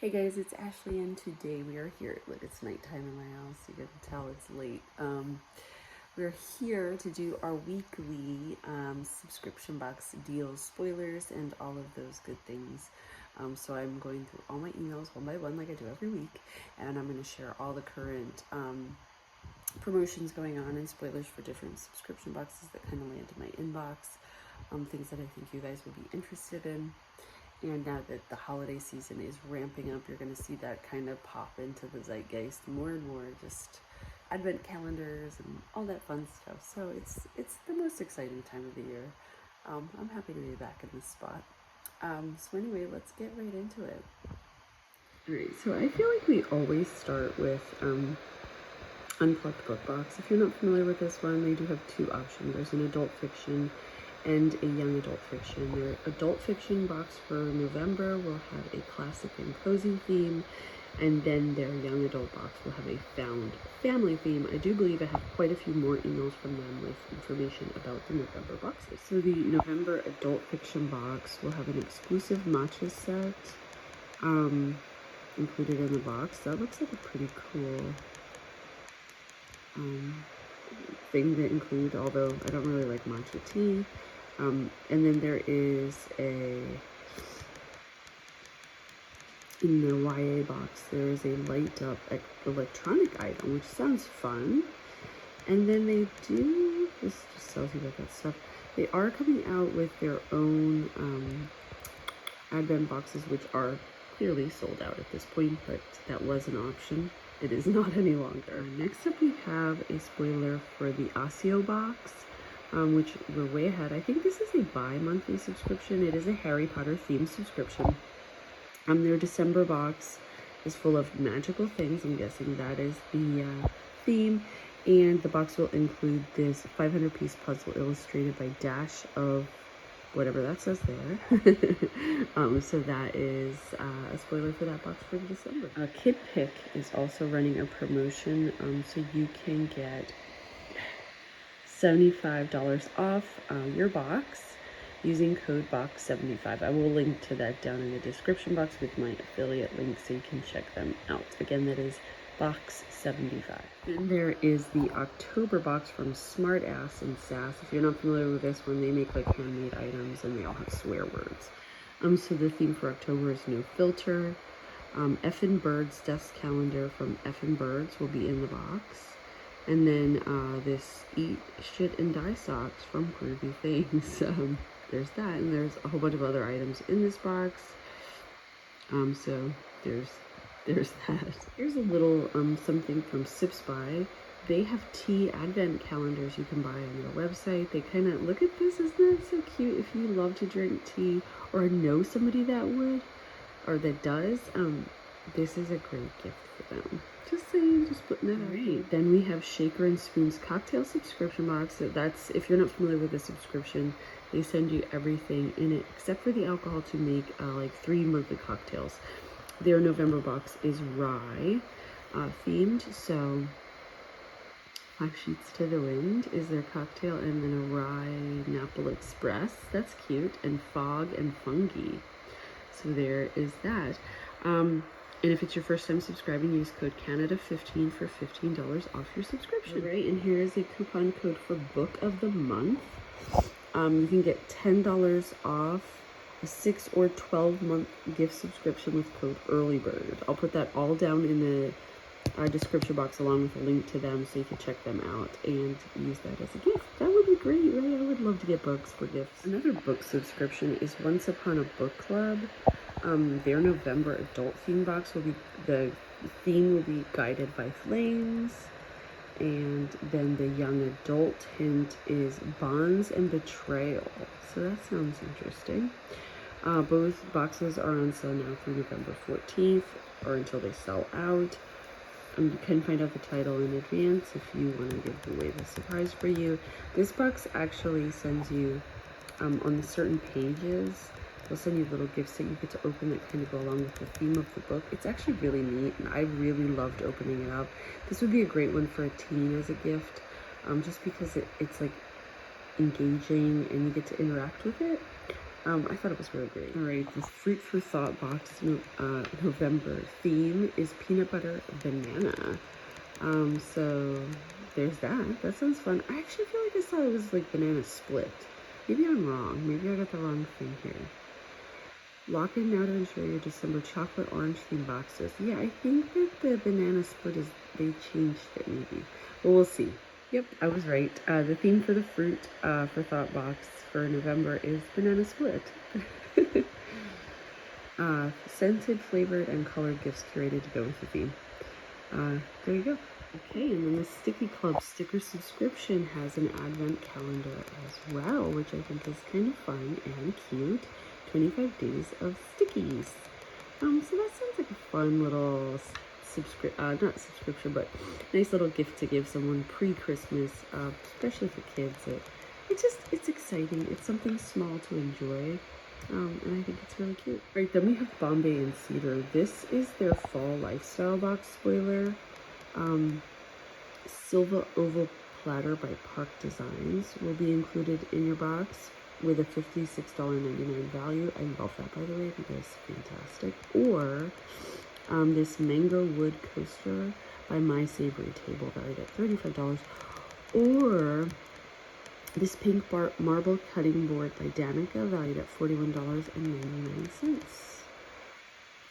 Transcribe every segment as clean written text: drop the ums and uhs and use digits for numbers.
Hey guys, it's Ashley and today we are here. Look, it's nighttime in my house. You can tell it's late. We're here to do our weekly subscription box deals, spoilers, and all of those good things. So I'm going through all my emails one by one like I do every week, and I'm going to share all the current promotions going on and spoilers for different subscription boxes that kind of land in my inbox, things that I think you guys would be interested in. And now that the holiday season is ramping up, you're going to see that kind of pop into the zeitgeist more and more, just advent calendars and all that fun stuff. So it's the most exciting time of the year. I'm happy to be back in this spot. So anyway, let's get right into it. Alright, so I feel like we always start with Unplugged book box. If you're not familiar with this one, they do have two options. There's an adult fiction and a young adult fiction. Their adult fiction box for November will have a classic and cozy theme, and then their young adult box will have a found family theme. I do believe I have quite a few more emails from them with information about the November boxes. So the November adult fiction box will have an exclusive matcha set included in the box. That looks like a pretty cool thing to include, although I don't really like matcha tea. And then there is in the YA box, there is a light up electronic item, which sounds fun. And then they do, this just tells you about that stuff, they are coming out with their own advent boxes, which are clearly sold out at this point, but that was an option. It is not any longer. Next up we have a spoiler for the Accio Box, which we're way ahead. I think this is a bi-monthly subscription. It is a Harry Potter themed subscription. Their December box is full of magical things. I'm guessing that is the theme. And the box will include this 500-piece puzzle illustrated by Dash of whatever that says there. So that is a spoiler for that box for December. Kid Pick is also running a promotion, so you can get $75 off your box using code BOX75. I will link to that down in the description box with my affiliate link so you can check them out. Again, that is BOX75. Then there is the October box from Smartass and Sass. If you're not familiar with this one, they make like handmade items and they all have swear words. So the theme for October is no filter. Effin' Birds Desk Calendar from Effin' Birds will be in the box. And then this Eat, Shit, and Die Socks from Groovy Things. There's that, and there's a whole bunch of other items in this box. So there's that. Here's a little something from Sipsby. They have tea advent calendars you can buy on their website. They kind of, look at this, isn't that so cute? If you love to drink tea or know somebody that would or that does, this is a great gift for them. Just saying, just putting that out. Right. Then we have Shaker and Spoon's cocktail subscription box. So that's, if you're not familiar with the subscription, they send you everything in it except for the alcohol to make like 3 monthly cocktails. Their November box is rye themed, so 5 Sheets to the Wind is their cocktail, and then a rye Napple Express. That's cute. And Fog and Fungi. So there is that. And if it's your first time subscribing, use code Canada15 for $15 off your subscription. All right, and here is a coupon code for Book of the Month. You can get $10 off a 6 or 12-month gift subscription with code EARLYBIRD. I'll put that all down in the description box along with a link to them so you can check them out and use that as a gift. That would be great, really. I would love to get books for gifts. Another book subscription is Once Upon a Book Club. Their November adult theme box will be, the theme will be Guided by Flames, and then the young adult hint is Bonds and Betrayal. So that sounds interesting. Both boxes are on sale now through November 14th or until they sell out. You can find out the title in advance if you want to give away the surprise for you. This box actually sends you on certain pages, they'll send you little gifts that you get to open that kind of go along with the theme of the book. It's actually really neat, and I really loved opening it up. This would be a great one for a teen as a gift, just because it's like engaging and you get to interact with it. I thought it was really great. All right, this Fruit for Thought box November theme is peanut butter banana. So there's that. That sounds fun. I actually feel like I saw it was like banana split. Maybe I'm wrong. Maybe I got the wrong thing here. Lock in now to ensure your December chocolate orange theme boxes. Yeah, I think that the banana split is, they changed it maybe. Well, we'll see. Yep, I was right. The theme for the Fruit for Thought box for November is banana split. Scented, flavored, and colored gifts curated to go with the theme. There you go. Okay, and then the Sticky Club sticker subscription has an advent calendar as well, which I think is kind of fun and cute. 25 days of stickies. So that sounds like a fun little not subscription, but nice little gift to give someone pre-Christmas, especially for kids. It's exciting. It's something small to enjoy. And I think it's really cute. All right, then we have Bombay and Cedar. This is their fall lifestyle box spoiler. Silver oval platter by Park Designs will be included in your box with a $56.99 value. I love that, by the way. I think that's fantastic. Or this mango wood coaster by My Savory Table, valued at $35. Or this pink marble cutting board by Danica, valued at $41.99.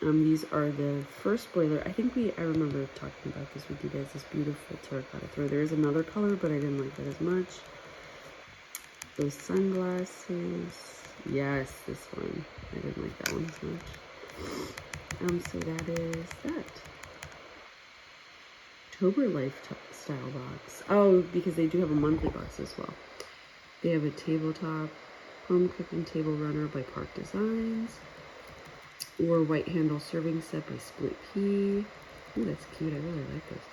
These are the first spoiler. I think I remember talking about this with you guys, this beautiful terracotta throw. There is another color, but I didn't like that as much. Those sunglasses. Yes, this one. I didn't like that one as much. So that is that. October lifestyle box. Oh, because they do have a monthly box as well. They have a tabletop home cooking table runner by Park Designs. Or white handle serving set by Split Pea. Ooh, that's cute. I really like this.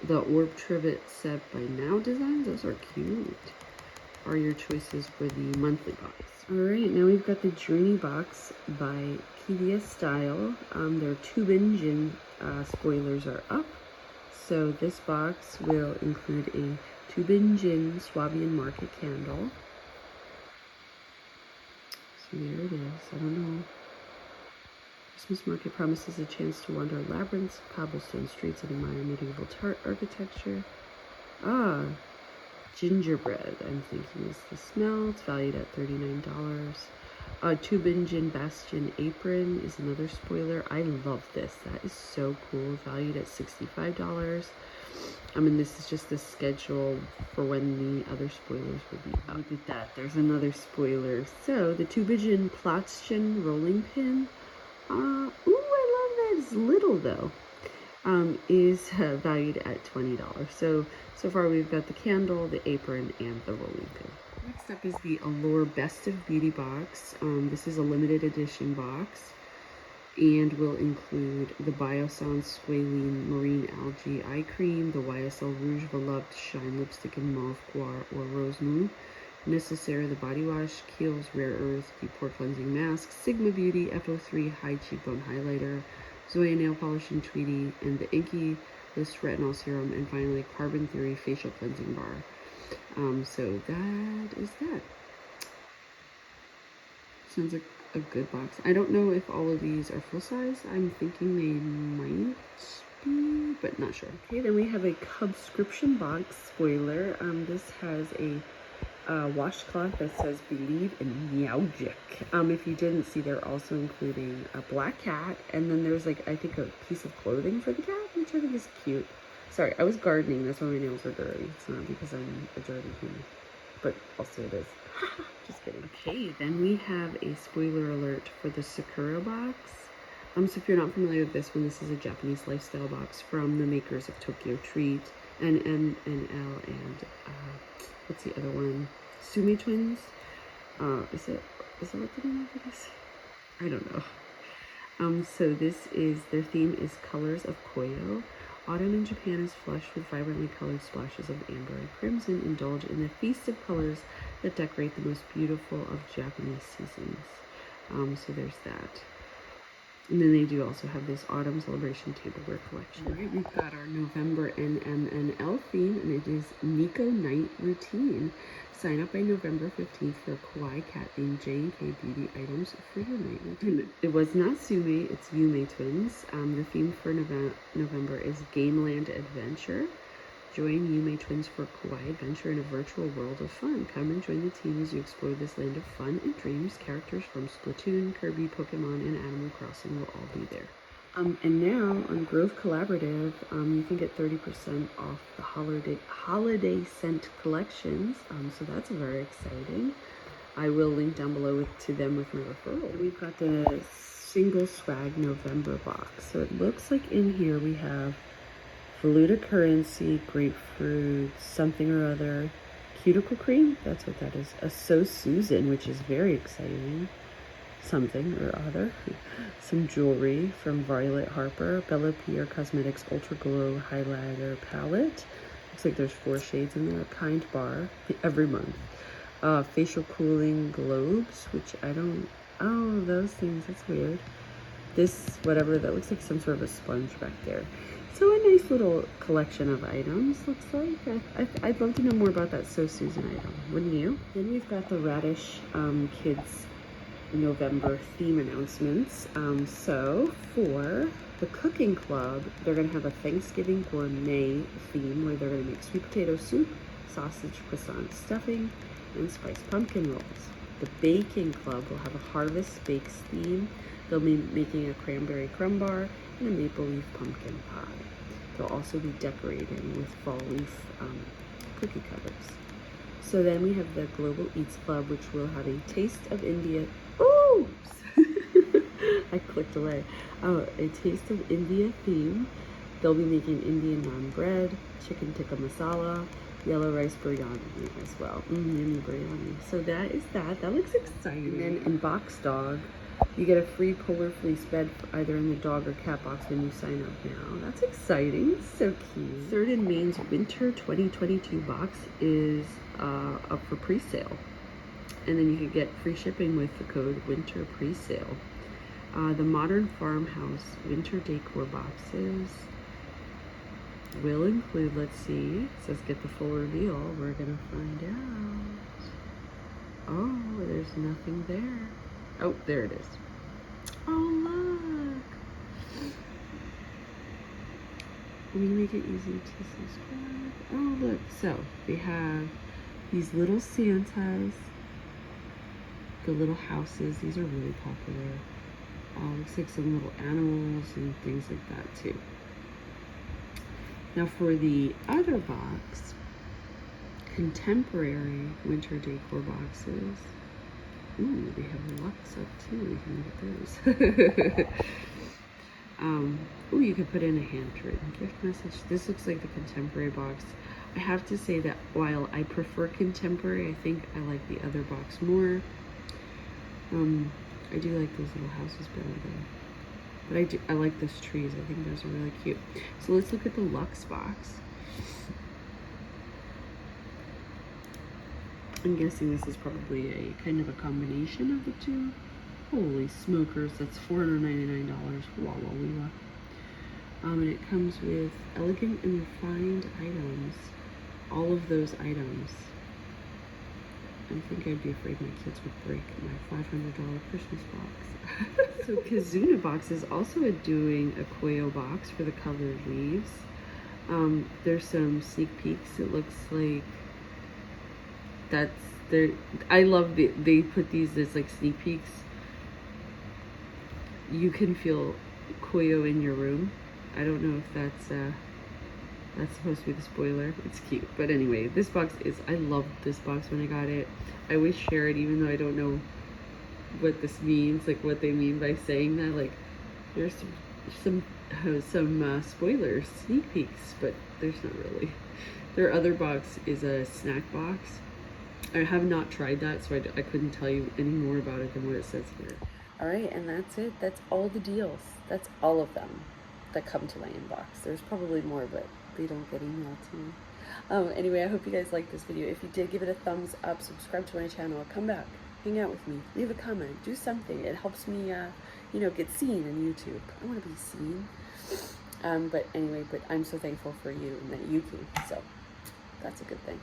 The orb trivet set by Now Designs. Those are cute. Are your choices for the monthly box. All right, now we've got the JourneeBox by PBS Style. Their Tubin Gin spoilers are up. So this box will include a Tubin Gin Swabian Market candle. So there it is. I don't know. Christmas market promises a chance to wander labyrinths, cobblestone streets, and admire medieval architecture. Gingerbread, I'm thinking is the smell. It's valued at $39. Tubin Gin Bastion Apron is another spoiler. I love this. That is so cool. Valued at $65. This is just the schedule for when the other spoilers will be up. Look at that. There's another spoiler. So the Tubin Gin Platzchen rolling pin. Ooh, I love that. It's little though. Is valued at $20. So far we've got the candle, the apron, and the rolling pin. Next up is the Allure Best of Beauty box. This is a limited edition box and will include the Biossance Squalene Marine Algae Eye Cream, the YSL Rouge Volupte Shine Lipstick in Mauve Guar or Rose Mou, Necessaire the Body Wash, Kiehl's Rare Earth Deep Pore Cleansing Mask, Sigma Beauty FO3 High Cheekbone Highlighter, Zoya Nail Polish and Tweety, and the Inky List Retinol Serum, and finally Carbon Theory Facial Cleansing Bar. So that is that. Sounds like a good box. I don't know if all of these are full size. I'm thinking they might be, but not sure. Okay, then we have a Cubscription box spoiler. This has a washcloth that says Believe in Meowgic. If you didn't see, they're also including a black cat, and then there's like, I think, a piece of clothing for the cat, which I think is cute. Sorry, I was gardening, that's why my nails are dirty. It's not because I'm a dirty human, but also it is. Just kidding. Okay, then we have a spoiler alert for the SakuraCo Box. So if you're not familiar with this one, this is a Japanese lifestyle box from the makers of Tokyo Treat and NNL and what's the other one? YumeTwins. Is it what the name of it is? I don't know. So their theme is Colors of Koyo. Autumn in Japan is flushed with vibrantly colored splashes of amber and crimson. Indulge in the feast of colors that decorate the most beautiful of Japanese seasons. So there's that. And then they do also have this autumn celebration tableware collection. All right, we've got our November NMNL theme, and it is Nico Night Routine. Sign up by November 15th for Kawaii Cat themed J&K beauty items for your night routine. It was not Sume, it's YumeTwins. The theme for November is Gameland Adventure. Join YumeTwins for Kawaii adventure in a virtual world of fun. Come and join the team as you explore this land of fun and dreams. Characters from Splatoon, Kirby, Pokemon, and Animal Crossing will all be there. And now on Grove Collaborative, you can get 30% off the holiday scent collections. So that's very exciting. I will link down below to them with my referral. We've got the single swag November box. So it looks like in here we have Faluda currency, grapefruit, something or other, cuticle cream, that's what that is. A So Susan, which is very exciting. Something or other. Some jewelry from Violet Harper, Bella Pierre Cosmetics Ultra Glow Highlighter Palette. Looks like there's 4 shades in there. Kind Bar every month. Facial cooling globes, which I don't. Oh, those things. That's weird. This whatever that looks like some sort of a sponge back there. So a nice little collection of items, looks like. I'd love to know more about that So Susan item, wouldn't you? Then we've got the Radish Kids November theme announcements. So for the cooking club, they're going to have a Thanksgiving gourmet theme where they're going to make sweet potato soup, sausage croissant stuffing, and spiced pumpkin rolls. The baking club will have a harvest bakes theme. They'll be making a cranberry crumb bar and a maple leaf pumpkin pie. They'll also be decorating with fall leaf cookie covers. So then we have the Global Eats Club, which will have a Taste of India. Oops! I clicked away. Oh, a Taste of India theme. They'll be making Indian naan bread, chicken tikka masala, yellow rice biryani as well. Yummy biryani. So that is that. That looks exciting. And then in BoxDog, you get a free polar fleece bed either in the dog or cat box when you sign up now. That's exciting. So cute. Third and Main's Winter 2022 box is up for pre-sale. And then you can get free shipping with the code Winter Presale. The Modern Farmhouse Winter Decor boxes will include, let's see, it says get the full reveal. We're gonna find out. Oh, there's nothing there. Oh, there it is. Oh, look. Let me make it easy to subscribe. Oh, look. So we have these little Santas, the little houses. These are really popular. Looks like some little animals and things like that too. Now for the other box, contemporary winter decor boxes. Ooh, they have Lux up too. We can look at those. Ooh, you could put in a handwritten gift message. This looks like the contemporary box. I have to say that while I prefer contemporary, I think I like the other box more. I do like those little houses better though. But I like those trees. I think those are really cute. So let's look at the Lux box. I'm guessing this is probably a kind of a combination of the two. Holy smokers, that's $499. Walla. And it comes with elegant and refined items. All of those items. I think I'd be afraid my kids would break my $500 Christmas box. So Kizuna Box is also doing a Koyo box for the colored leaves. There's some sneak peeks. It looks like that's there. I love they put these as like sneak peeks. You can feel Koyo in your room. I don't know if that's supposed to be the spoiler. It's cute. But anyway, this box is, I loved this box when I got it. I always share it even though I don't know what this means, like what they mean by saying that. Like there's some spoilers, sneak peeks, but there's not really. Their other box is a snack box. I have not tried that, so I couldn't tell you any more about it than what it says here. All right, and that's it. That's all the deals. That's all of them that come to my inbox. There's probably more, but they don't get emailed to me. Anyway, I hope you guys liked this video. If you did, give it a thumbs up, subscribe to my channel, come back, hang out with me, leave a comment, do something. It helps me you know, get seen on YouTube. I want to be seen. But anyway, but I'm so thankful for you and that you came. So that's a good thing.